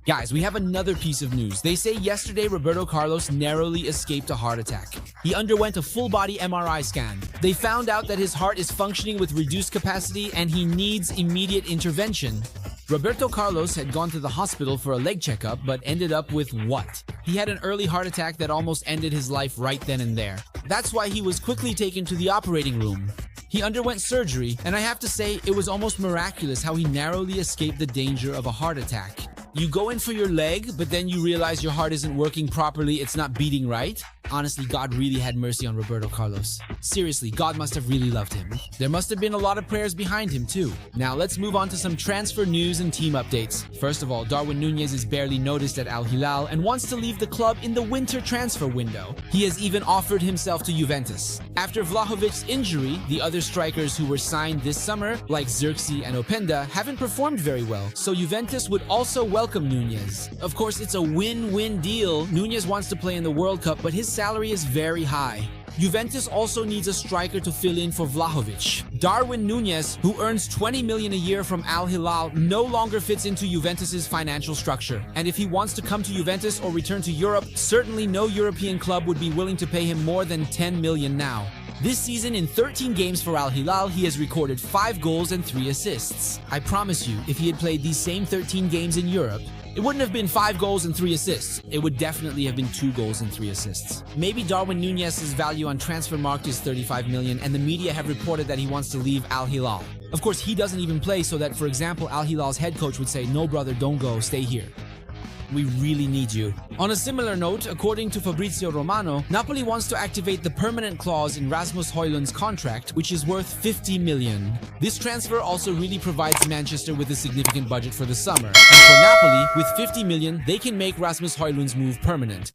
Guys, we have another piece of news. They say yesterday Roberto Carlos narrowly escaped a heart attack. He underwent a full-body MRI scan. They found out that his heart is functioning with reduced capacity and he needs immediate intervention. Roberto Carlos had gone to the hospital for a leg checkup, but ended up with what? He had an early heart attack that almost ended his life right then and there. That's why he was quickly taken to the operating room. He underwent surgery, and I have to say, it was almost miraculous how he narrowly escaped the danger of a heart attack. You go in for your leg, but then you realize your heart isn't working properly, it's not beating right. Honestly, God really had mercy on Roberto Carlos. Seriously, God must have really loved him. There must have been a lot of prayers behind him too. Now let's move on to some transfer news and team updates. First of all, Darwin Nunez is barely noticed at Al Hilal and wants to leave the club in the winter transfer window. He has even offered himself to Juventus. After Vlahovic's injury, the other strikers who were signed this summer, like Xerxes and Openda, haven't performed very well, so Juventus would also welcome Nunez. Of course, it's a win-win deal. Nunez wants to play in the World Cup, but his salary is very high. Juventus also needs a striker to fill in for Vlahovic. Darwin Nunez, who earns 20 million a year from Al Hilal, no longer fits into Juventus's financial structure. And if he wants to come to Juventus or return to Europe, certainly no European club would be willing to pay him more than 10 million now. This season, in 13 games for Al Hilal, he has recorded 5 goals and 3 assists. I promise you, if he had played these same 13 games in Europe, it wouldn't have been 5 goals and 3 assists. It would definitely have been 2 goals and 3 assists. Maybe Darwin Nunez's value on Transfermarkt is 35 million, and the media have reported that he wants to leave Al Hilal. Of course, he doesn't even play, so that, for example, Al Hilal's head coach would say, "No, brother, don't go, stay here. We really need you." On a similar note, according to Fabrizio Romano, Napoli wants to activate the permanent clause in Rasmus Højlund's contract, which is worth 50 million. This transfer also really provides Manchester with a significant budget for the summer. And for Napoli, with 50 million, they can make Rasmus Højlund's move permanent.